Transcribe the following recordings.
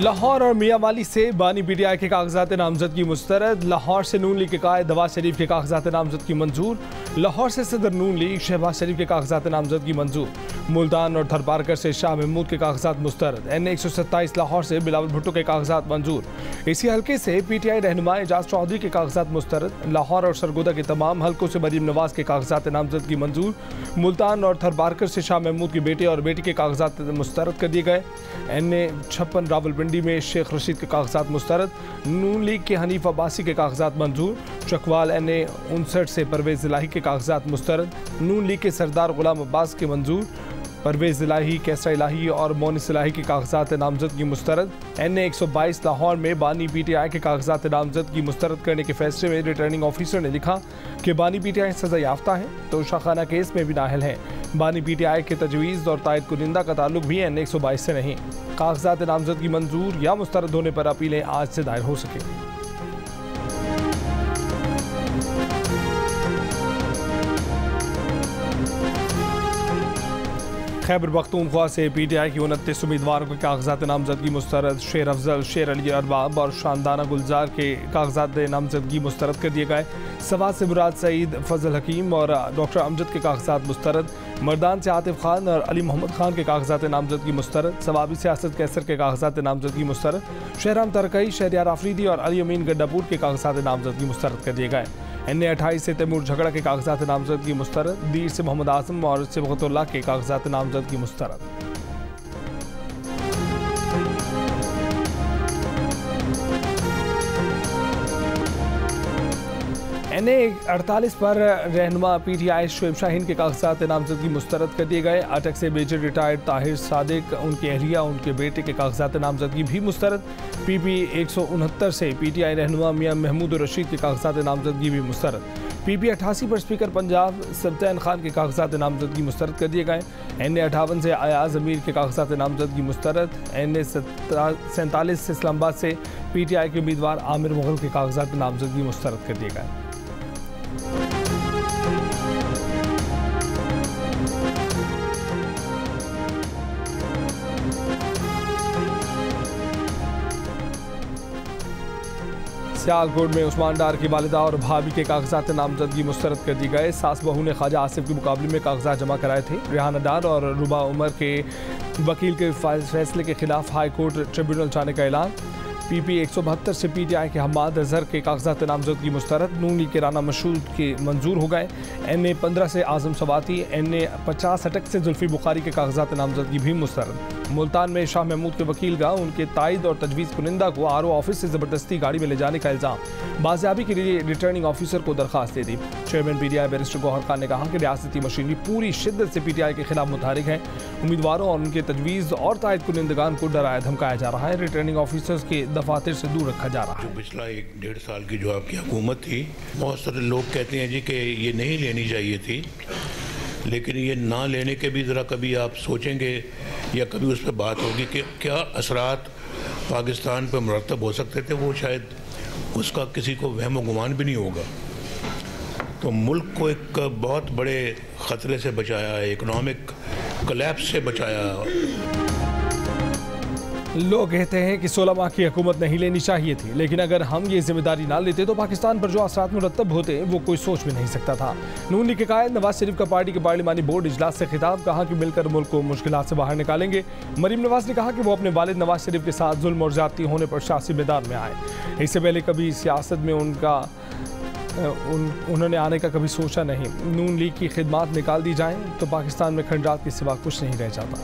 लाहौर और मियांवाली से बानी पीटीआई के कागजात नामजदगी मुस्तरद। लाहौर से नून लीग के कायद नवाज शरीफ के कागजात नामजदगी मंजूर। लाहौर से सदर नून लीग शहबाज शरीफ के कागजात नामजदगी मंजूर। मुल्तान और थरपारकर से शाह महमूद के कागजात मुस्तरद। NA-127 लाहौर से बिलावल भुट्टो के कागजात मंजूर। इसी हल्के से पीटीआई रहनुमा एजाज चौधरी के कागजात मुस्तरद। लाहौर और सरगोदा के तमाम हल्कों से मरीम नवाज के कागजात नामजदगी मंजूर। मुल्तान और थरपारकर से शाह महमूद के बेटे और बेटी के कागजात मुस्तरद कर दिए गए। NA-56 रावलपिंडी में शेख रशीद के कागजात मुस्तरद। नून लीग के हनीफ अब्बासी के कागजात मंजूर। चकवाल NA-59 से परवेज इलाही के कागजात मुस्तरद। नून लीग के सरदार गुलाम अब्बास के मंजूर। परवेज इलाही, कैसरा इलाही और मोनिस इलाही के कागजात नामजदगी मुस्तरद। NA-122 लाहौर में बानी पीटीआई के कागजात नामजदगी मुस्तरद करने के फैसले में रिटर्निंग ऑफिसर ने लिखा कि बानी पीटीआई सजा याफ्ता है तो शाखाना केस में भी नाहल है। बानी पीटीआई के तजवीज़ और तायद कुनिंदा का ताल्लुक भी NA-122 से नहीं। कागजात नामजदगी मंजूर या मुस्तरद होने पर अपीलें आज से दायर हो सकेंगी। खैबर पख्तूनख्वा से पीटीआई की 29 उम्मीदवारों के कागजात नामजदगी मुस्तरद। शेर अफजल, शेर अली अरबाब और शानदाना गुलजार के कागजात नामजदगी मुस्तरद कर दिए गए। सवात से मुराद सईद, फजल हकीम और डॉक्टर अमजद के कागजात मुस्तरद। मर्दान से आतिफ खान और अली मोहम्मद खान के कागजात नामजदगी मुस्तरद। सवाबी सियासत कैसर के कागजात नामजदगी मुस्तरद। शहराम तरकई, शहरियार आफरीदी और अली अमीन गड्डापुर के कागजात नामजदगी मुस्तरद कर दिए गए। NA-28 से तैमूर झगड़ा के कागजात नामजदगी मुस्तरद। दीर से मोहम्मद आजम और सिबगतुल्लाह के कागजात नामजदगी मुस्तरद। NA-48 पर रहनुमा पीटीआई शोएब शाहीन के कागजात नामजदगी मुस्तरद कर दिए गए। अटक से मेजर रिटायर्ड ताहिर सादिक, उनकी अहलिया, उनके बेटे के कागजात नामजदगी भी मुस्तरद। PP 169 से पीटीआई रहनुमा मियां महमूद रशीद के कागजात नामजदगी भी मुस्तरद। PP 88 पर स्पीकर पंजाब सब्तैन खान के कागजात नामजदगी मुस्तरद कर दिए गए। NA-58 से अयाज अमीर के कागजात नामजदगी मुस्तरद। NA-47 से इस्लामाबाद से पीटीआई के उम्मीदवार आमिर मुगल के कागजात नामजदगी मुस्तरद कर दिए गए। सियालकोट में उस्मान डार की वालिदा और भाभी के कागजात नामजदगी मुस्तरद कर दी गए। सास बहू ने ख्वाजा आसिफ के मुकाबले में कागजात जमा कराए थे। रेहाना डार और रुबा उमर के वकील के फैसले के खिलाफ हाई कोर्ट ट्रिब्यूनल जाने का ऐलान। PP 172 से पीटीआई के हमाद अजहर के कागजात नामजदगी मुस्तरद। नून लीग के राना मशहूद के मंजूर हो गए। NA-15 से आजम सवाती, NA-50 अटक से जुल्फी बुखारी के कागजात नामजदगी भी मुस्तरद। मुल्तान में शाह महमूद के वकील का उनके ताइद और तजवीज़ कुनिंदा को RO ऑफिस से ज़बरदस्ती गाड़ी में ले जाने का इल्ज़ाम। बाजियाबी के लिए रिटर्निंग ऑफिसर को दरख्वास्त दे दी। Chairman PTI barrister Gohar Khan ने कहा कि रियासती मशीनरी पूरी शिद्दत से पीटीआई के खिलाफ मुतहरिक है। उम्मीदवारों और उनके तजवीज़ और ताइद कुनिंदगान को डराया धमकाया जा रहा है। रिटर्निंग ऑफिसर्स के दफातर से दूर रखा जा रहा है। पिछला 1-1.5 साल की जो आपकी हुकूमत थी, बहुत सारे लोग कहते हैं जी कि ये नहीं लेनी चाहिए थी, लेकिन ये ना लेने के भी ज़रा कभी आप सोचेंगे या कभी उस पर बात होगी कि क्या असरात पाकिस्तान पर मुरतब हो सकते थे, वो शायद उसका किसी को वहम व गुमान भी नहीं होगा। तो मुल्क को एक बहुत बड़े ख़तरे से बचाया, इकोनॉमिक कोलैप्स से बचाया। लोग कहते हैं कि 16 माह की हुकूमत नहीं लेनी चाहिए थी, लेकिन अगर हम ये जिम्मेदारी ना लेते तो पाकिस्तान पर जो असरात मुरतब होते वो कोई सोच भी नहीं सकता था। नून लीग के कायद नवाज शरीफ का पार्टी के पार्लिमानी बोर्ड इजलास से खिताब, कहा कि मिलकर मुल्क को मुश्किलात से बाहर निकालेंगे। मरीम नवाज ने कहा कि वो अपने वालिद नवाज शरीफ के साथ जुल्म और ज्यादती होने पर सियासी मैदान में आए। इससे पहले कभी सियासत में उन्होंने आने का कभी सोचा नहीं। नून लीग की खिदमात निकाल दी जाएं तो पाकिस्तान में खंडात के सिवा कुछ नहीं रह जाता।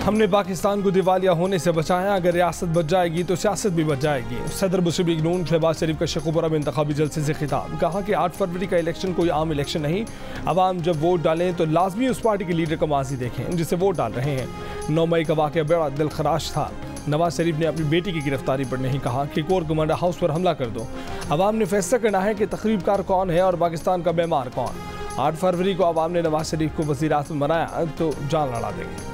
हमने पाकिस्तान को दिवालिया होने से बचाया, अगर रियासत बच जाएगी तो सियासत भी बच जाएगी। सदर मुस्लिम लीग नून शहबाज शरीफ का शेखुपुरा में इंतखाबी जलसे से खिताब, कहा कि 8 फरवरी का इलेक्शन कोई आम इलेक्शन नहीं। अवाम जब वोट डालें तो लाजमी उस पार्टी के लीडर का माजी देखें जिसे वोट डाल रहे हैं। 9 मई का वाक़या बड़ा दिलखराश था। नवाज शरीफ ने अपनी बेटी की गिरफ्तारी पर नहीं कहा कि कोर कमांडर हाउस पर हमला कर दो। अवाम ने फैसला करना है कि तकरीबकार कौन है और पाकिस्तान का बीमार कौन। 8 फरवरी को अवाम ने नवाज शरीफ को वज़ीर आज़म बनाया तो जान लड़ा देंगे।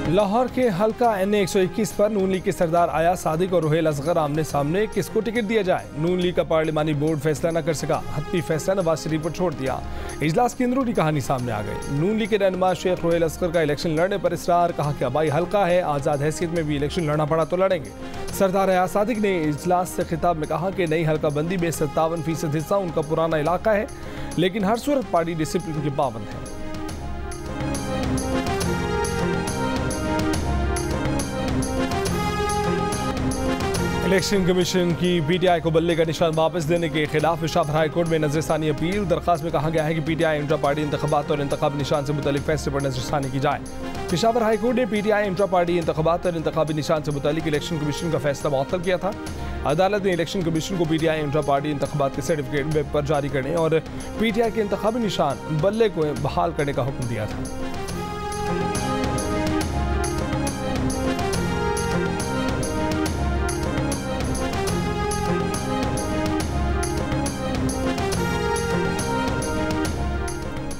लाहौर के हल्का NA 121 पर नून लीग के सरदार आया सादिक और रुहेल असगर आमने सामने, किसको टिकट दिया जाए? नून लीग का पार्लिमानी बोर्ड फैसला न कर सका, हतमी फैसला नवाज शरीफ पर छोड़ दिया। इजलास की अंदरूनी कहानी सामने आ गई। नून लीग के रहनुमा शेख रुहेल असगर का इलेक्शन लड़ने पर इसरार, कहा कि आबाई हल्का है, आज़ाद हैसियत में भी इलेक्शन लड़ना पड़ा तो लड़ेंगे। सरदार आया सादिक ने इजलास से खिताब में कहा कि नई हल्का बंदी में 57% हिस्सा उनका पुराना इलाका है, लेकिन हर सूरत पार्टी डिसिप्लिन के पाबंद है। इलेक्शन कमीशन की PTI को बल्ले का निशान वापस देने के खिलाफ पेशावर हाई कोर्ट में नजरसानी अपील। दरखास्त में कहा गया है कि PTI इंट्रा पार्टी इंतखाबात और इंतखाबी निशान से मुतालिक फैसले पर नजरसानी की जाए। पेशावर हाई कोर्ट ने PTI इंट्रा पार्टी इंतखाबात और इंतखाबी निशान से मुतालिक इलेक्शन कमीशन का फैसला मुअत्तल किया था। अदालत ने इलेक्शन कमीशन को PTI इंट्रा पार्टी इंतखाबात के सर्टिफिकेट वेब पर जारी करने और PTI के इंतखाबी निशान बल्ले को बहाल करने का हुक्म दिया था।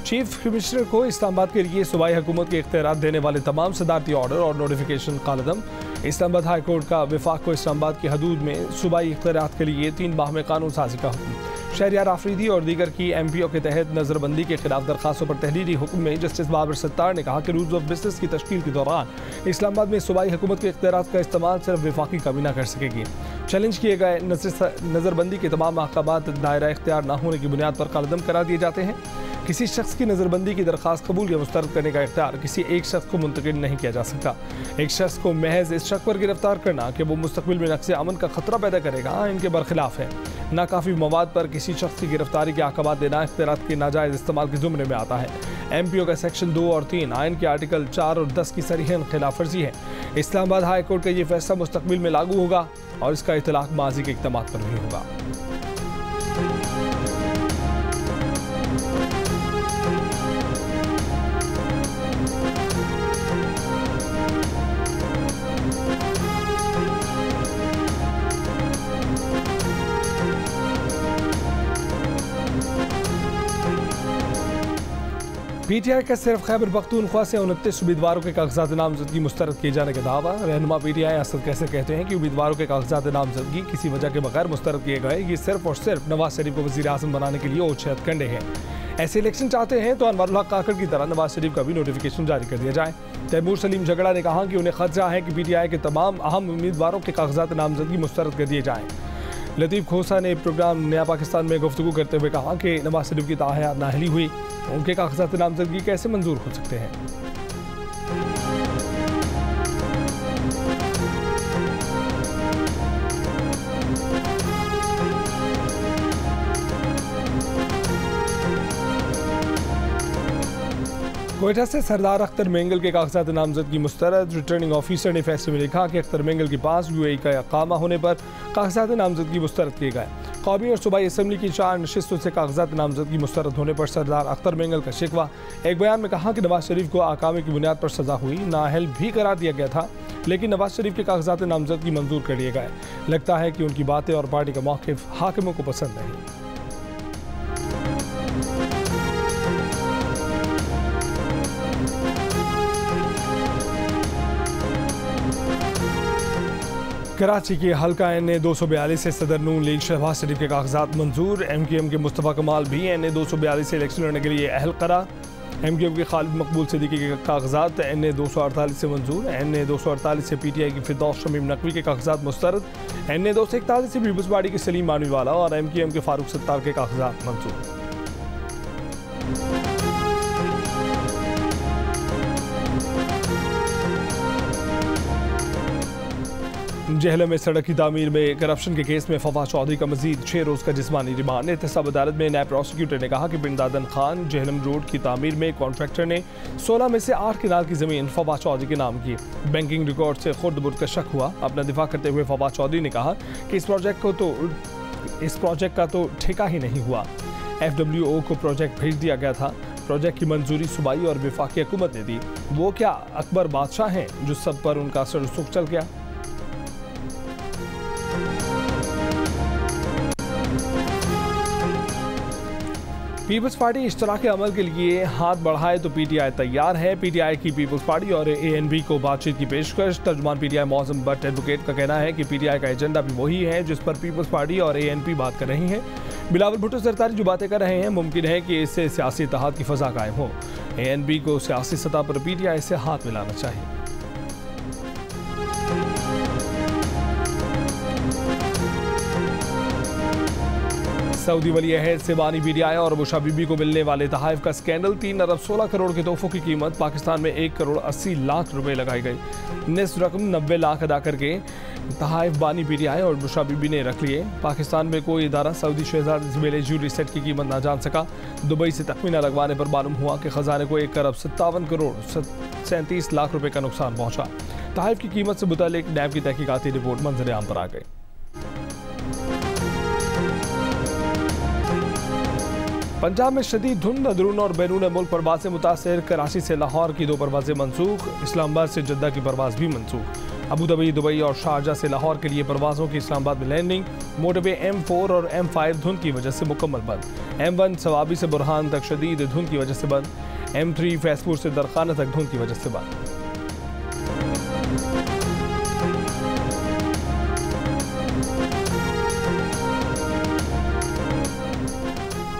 चीफ कमिश्नर को इस्लामाबाद के लिए सूबाई हुकूमत के इख्तियारात देने वाले तमाम सदारती ऑर्डर और नोटिफिकेशन कालदम। इस्लामाबाद हाई कोर्ट का विफाक को इस्लामाबाद की हदूद में सूबाई इख्तियारात के लिए 3 माह में कानून साजी का हुक्म। शहरियार आफरीदी और दीगर की MPO के तहत नजरबंदी के खिलाफ दरखास्तों पर तहरीरी हुक्म में जस्टिस बाबर सत्तार ने कहा कि रूल्स ऑफ बिजनेस की तश्कील के दौरान इस्लामाबाद में सूबाई हुकूमत के इख्तियारात का इस्तेमाल सिर्फ विफाकी काबीना कर सकेगी। चैलेंज किए गए नजरबंदी के तमाम अहकामात दायरा इख्तियार न होने की बुनियाद पर कालदम करार दिए जाते हैं। किसी शख्स की नज़रबंदी की दरखास्त कबूल या मुस्तरद करने का इख्तियार किसी एक शख्स को मुंतकिल नहीं किया जा सकता। एक शख्स को महज इस शक पर गिरफ्तार करना कि वो मुस्तकबिल में नक्शे अमन का खतरा पैदा करेगा इनके बरखिलाफ है। नाकाफी मवाद पर किसी शख्स की गिरफ्तारी के अहकामात देना इख्तियारात के नाजायज़ इस्तेमाल के ज़ुमरे में आता है। MPO का सेक्शन 2 और 3 आइन के आर्टिकल 4 और 10 की सरीहन खिलाफ वर्जी है। इस्लामाबाद हाई कोर्ट का ये फैसला मुस्तकबिल में लागू होगा और इसका इतलाक माजी के इक़दामात पर भी होगा। PTI का सिर्फ खैबर पख्तूनख्वा से 29 उम्मीदवारों के कागजात नामजदगी मुस्तरद किए जाने का दावा। रहनुमा PTI असद कैसे कहते हैं कि उम्मीदवारों के कागजात नामजदगी किसी वजह के बगैर मुस्तरद किए गए, ये सिर्फ और सिर्फ नवाज शरीफ को वज़ीर आज़म बनाने के लिए ओछत कंडे हैं। ऐसे इलेक्शन चाहते हैं तो अनवरुल हक काकड़ की तरह नवाज शरीफ का भी नोटिफिकेशन जारी कर दिया जाए। तैमूर सलीम झगड़ा ने कहा कि उन्हें खदशा है कि PTI के तमाम अहम उम्मीदवारों के कागजात नामजदगी मुस्तरद कर दिए जाएँ। लतीफ़ खोसा ने प्रोग्राम नया पाकिस्तान में गुफ्तगू करते हुए कहा कि नवाज शरीफ की ताहयात नाअहली हुई, उनके कागजात नामजदगी कैसे मंजूर हो सकते हैं। कोयटा से सरदार अख्तर मेंगल के कागजात नामजदगी मुस्तरद। रिटर्निंग ऑफिसर ने फैसले में लिखा कि अख्तर मेंगल के पास UAE का इकामा होने पर कागजात नामजदगी मुस्तरद किए गए। कौमी और सूबाई असम्बली की 4 नशिस्तों से कागजात नामजदगी मुस्तरद होने पर सरदार अख्तर मेंगल का शिकवा। एक बयान में कहा कि नवाज शरीफ को आकामी की बुनियाद पर सजा हुई, नाअहल भी करार दिया गया था, लेकिन नवाज शरीफ के कागजात नामजदगी मंजूर कर लिए गए। लगता है कि उनकी बातें और पार्टी का मौक़िफ़ हाकिमों को पसंद नहीं। कराची के हल्का NA 242 से सदर नून लीग शहबाज शरीफ के कागजात मंजूर। MQM के मुस्तफ़ा कमाल भी NA 242 से इलेक्शन लड़ने के लिए अहल करार। MQM के खालिद मकबूल सिद्दीकी के कागजात NA 248 से मंजूर। NA 248 से PTI की फिरदौस शमीम नकवी के कागजात मुस्तरद। NA 241 से पीपल्स पार्टी के सलीम मानवीवाला और MQM के फारूक सत्तार के कागजात मंजूर। जहलम में सड़क की तामीर में करप्शन के केस में फवाद चौधरी का मजीद 6 रोज़ का जिस्मानी रिमांड। एहतसाब अदालत में नायब प्रोसिक्यूटर ने कहा कि बिन दादन खान जहलम रोड की तामीर में कॉन्ट्रैक्टर ने 16 में से 8 किनाल की ज़मीन फवाद चौधरी के नाम की। बैंकिंग रिकॉर्ड से खुर्द बुर्द का शक हुआ। अपना दिफा करते हुए फवाद चौधरी ने कहा कि इस प्रोजेक्ट का तो ठेका ही नहीं हुआ। FWO को प्रोजेक्ट भेज दिया गया था। प्रोजेक्ट की मंजूरी सूबाई और वफाकी हुकूमत ने दी। वो क्या अकबर बादशाह हैं जो सब पर उनका असर रसूख चल गया। पीपल्स पार्टी इश्तराकी अमल के लिए हाथ बढ़ाए तो पीटीआई तैयार है। पीटीआई की पीपल्स पार्टी और एएनपी को बातचीत की पेशकश। तर्जुमान पीटीआई मौसम बट एडवोकेट का कहना है कि पीटीआई का एजेंडा भी वही है जिस पर पीपल्स पार्टी और एएनपी बात कर रही हैं। बिलावल भुट्टो सरदारी जो बातें कर रहे हैं, मुमकिन है कि इससे सियासी इत्तेहाद की फजा कायम हो। एएनपी को सियासी सतह पर पीटीआई से हाथ मिलाना चाहिए। सऊदी वली अहद से बानी पीटीआई और बुशा बीबी को मिलने वाले तहाइफ का स्कैंडल। 3 अरब 16 करोड़ के तोहफों की कीमत पाकिस्तान में 1 करोड़ 80 लाख रुपए लगाई गई। निस्फ रकम 90 लाख अदा करके तहाइफ बानी पीटीआई और बुशा बीबी ने रख लिए। पाकिस्तान में कोई इदारा सऊदी शहजादे से मिले ज्वेलरी सेट की कीमत ना जान सका। दुबई से तखमीना लगवाने पर मालूम हुआ कि खजाने को 1 अरब 57 करोड़ 37 लाख रुपए का नुकसान पहुंचा। तहाइफ की कीमत से मुतालिक नैब की तहकीकाती रिपोर्ट मंजर आम पर आ गई। पंजाब में शदीद धुंध, अंदरून और बैरून मुल्क परवाज़ें मुतासर। कराची से लाहौर की 2 परवाज़ें मनसूख। इस्लामाबाद से जद्दा की परवाज़ भी मनसूख। अबू धाबी, दुबई और शारजा से लाहौर के लिए परवाज़ों की इस्लामाबाद में लैंडिंग। मोटरवे M4 और M5 धुंध की वजह से मुकम्मल बंद। M1 सवाबी से बुरहान तक शदीद धुंध की वजह से बंद। M3 फैसपुर से दरखाना तक धुंध की वजह से बंद।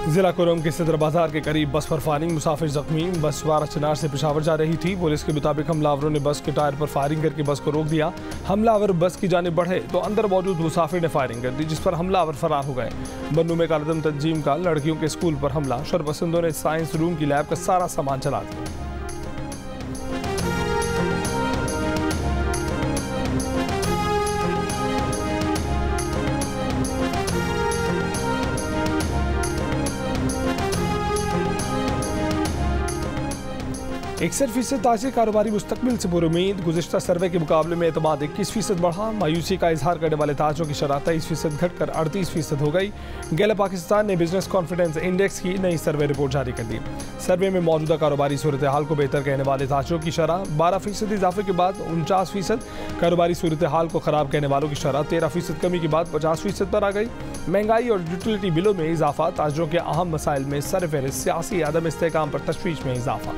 जिला कोरम के सदर बाजार के करीब बस पर फायरिंग, मुसाफिर जख्मी। बस वारा चनार से पेशावर जा रही थी। पुलिस के मुताबिक हमलावरों ने बस के टायर पर फायरिंग करके बस को रोक दिया। हमलावर बस की जानिब बढ़े तो अंदर मौजूद मुसाफिर ने फायरिंग कर दी, जिस पर हमलावर फरार हो गए। बन्नू में कालदम तंजीम का लड़कियों के स्कूल पर हमला। शरपसंदों ने साइंस रूम की लैब का सारा सामान चला दिया। %61 ताजिर कारोबारी मुस्तकबिल से पुरुमीद। गुज़िश्ता सर्वे के मुकाबले में एतमाद 21% बढ़ा। मायूसी का इजहार करने वाले ताजरों की शरह 23% घटकर 38% हो गई। गैला पाकिस्तान ने बिजनेस कॉन्फिडेंस इंडेक्स की नई सर्वे रिपोर्ट जारी कर दी। सर्वे में मौजूदा कारोबारी सूरत हाल को बेहतर कहने वाले ताजरों की शरह 12% इजाफे के बाद 49%, कारोबारी सूरत हाल को खराब कहने वालों की शरह 13% कमी के बाद 50% पर आ गई। महंगाई और यूटिलिटी बिलों में इजाफा। ताजरों के अहम मसाइल में सरफहरिस्त सियासी अदम इस्तेहकाम पर तशवीश में इजाफा।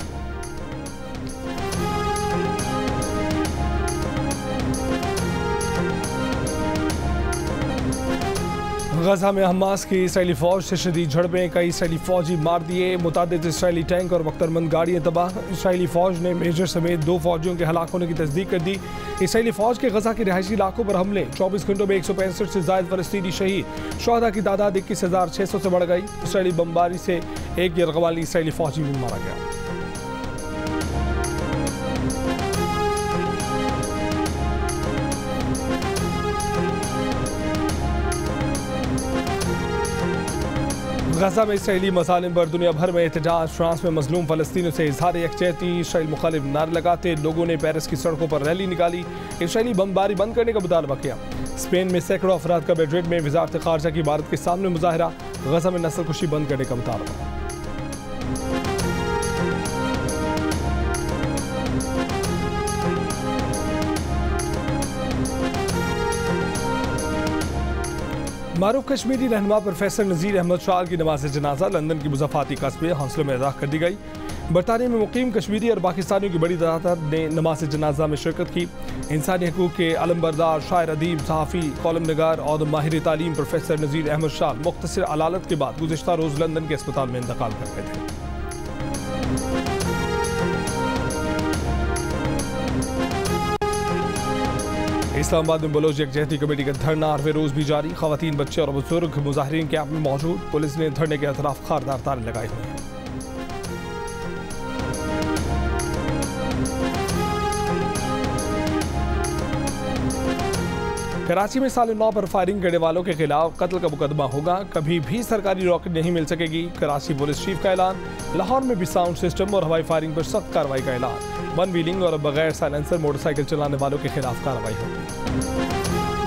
गजा में हमास की इसराइली फौज से शदीद झड़पें। कई इसराइली फौजी मार दिए। मुतादिद इसराइली टैंक और बख्तरबंद गाड़ियां तबाह। इसराइली फौज ने मेजर समेत 2 फौजियों के हलाक होने की तस्दीक कर दी। इसराइली फौज के गजा के रिहायशी इलाकों पर हमले। 24 घंटों में 165 से ज्यादा फलस्तीनी शहीद। शुहदा की तादाद 21,600 से बढ़ गई। इसराइली बमबारी से एक यरगवाली इसराइली फौजी भी मारा गया। गजा में इसराइली मसालिम पर दुनिया भर में एहतजाज। फ्रांस में मजलूम फलस्तीनियों से इजहार यकजहती। इसराइल मुखालिफ नारे लगाते लोगों ने पेरिस की सड़कों पर रैली निकाली। इसराइली बमबारी बंद करने का मुतालबा किया। स्पेन में सैकड़ों अफराद का मैड्रिड में वजारत खारजा की इमारत के सामने मुजाहरा। गजा में नस्लकुशी बंद करने का मुतालबा। मारूफ कश्मीरी रहनुमा प्रोफेसर नज़ीर अहमद शाह की नमाज जनाजा लंदन की मुज़फ़्फ़ाती कस्बे हौसलों में अदा कर दी गई। बरतानिया में मुकीम कश्मीरी और पाकिस्तानियों की बड़ी तादाद ने नमाज जनाजा में शिरकत की। इंसानी हकूक़ के अलमबरदार, शायर, अदीब, सहाफ़ी, कॉलम नगार और माहिर तालीम प्रोफेसर नज़ीर अहमद शाह मुख्तसर अलालत के बाद गुज़िश्ता रोज़ लंदन के अस्पताल में इंतकाल कर गए थे। इस्लामाबाद में बलोच यकजहती कमेटी का धरना 8वें रोज भी जारी। खवातीन, बच्चे और बुजुर्ग मुजाहिरीन कैंप में मौजूद। पुलिस ने धरने के अतराफ खारदार तारे लगाए हुए हैं। कराची में साल 9 पर फायरिंग करने वालों के खिलाफ कत्ल का मुकदमा होगा। कभी भी सरकारी रॉकेट नहीं मिल सकेगी। कराची पुलिस चीफ का ऐलान। लाहौर में भी साउंड सिस्टम और हवाई फायरिंग पर सख्त कार्रवाई का ऐलान। वन व्हीलिंग और बगैर साइलेंसर मोटरसाइकिल चलाने वालों के खिलाफ कार्रवाई होगी।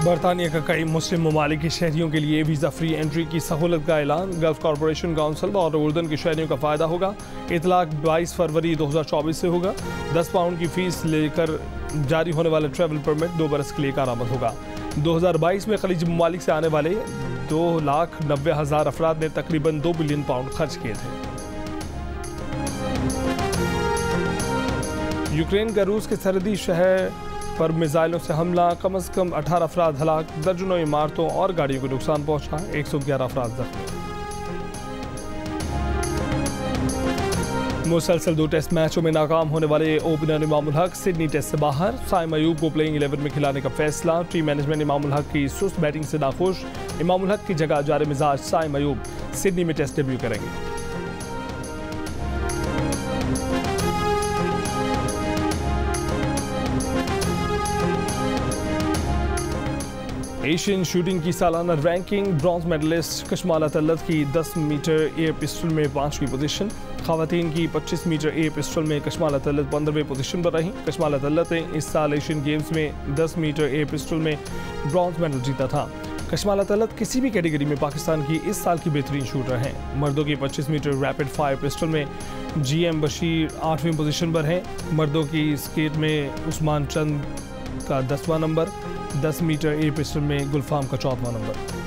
बरतानिया का कई मुस्लिम ममालिक के शहरियों के लिए वीज़ा फ्री एंट्री की सहूलत का ऐलान। गल्फ कॉरपोरेशन काउंसिल और उर्दन के शहरियों का फ़ायदा होगा। इतलाक 22 फरवरी 2024 से होगा। 10 पाउंड की फ़ीस लेकर जारी होने वाला ट्रैवल परमिट 2 बरस के लिए कारामद होगा। 2022 में खलीजी ममालिक से आने वाले 2,90,000 अफराद ने तकरीबन 2 बिलियन पाउंड खर्च किए थे। यूक्रेन का रूस के सरहदी शहर पर मिसाइलों से हमला, कम से कम 18 अफराद हलाक, दर्जनों इमारतों और गाड़ियों को नुकसान पहुंचा, 111 अफराद जख्मी। मुसलसल 2 टेस्ट मैचों में नाकाम होने वाले opener Imamul Haq Sydney test से बाहर, साइम अयूब को प्लेइंग 11 में खिलाने का फैसला। टीम मैनेजमेंट इमामुल हक की सुस्त बैटिंग से नाखुश, इमामुल हक की जगह जारे मिजाज साइम अयूब सिडनी में टेस्ट डेब्यू करेंगे। एशियन शूटिंग की सालाना रैंकिंग, ब्रॉन्ज मेडलिस्ट कशमाला तल्लत की 10 मीटर एयर पिस्टल में 5वीं पोजीशन, खवातीन की 25 मीटर एयर पिस्टल में कशमाला तल्लत 15वें पोजीशन पर रही। कशमाला तल्लत ने इस साल एशियन गेम्स में 10 मीटर एयर पिस्टल में ब्रॉन्ज मेडल जीता था। कशमाला तल्लत किसी भी कैटेगरी में पाकिस्तान की इस साल की बेहतरीन शूटर हैं। मर्दों की 25 मीटर रैपिड फायर पिस्टल में GM बशीर 8वीं पोजीशन पर हैं। मर्दों की स्केट में उस्मान चंद का 10वां नंबर, 10 मीटर एयर पिस्टल में गुलफाम का 4वां नंबर।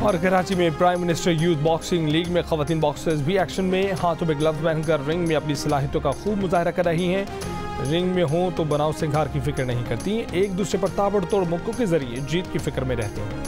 और कराची में prime minister youth boxing league में खवातीन बॉक्सर्स भी एक्शन में, हाथों में ग्लव्स पहनकर रिंग में अपनी सलाहियतों का खूब मुजाहरा कर रही हैं। रिंग में हों तो बनाव सिंगार की फिक्र नहीं करती, एक दूसरे पर ताबड़तोड़ मुक्कों के जरिए जीत की फिक्र में रहती हैं।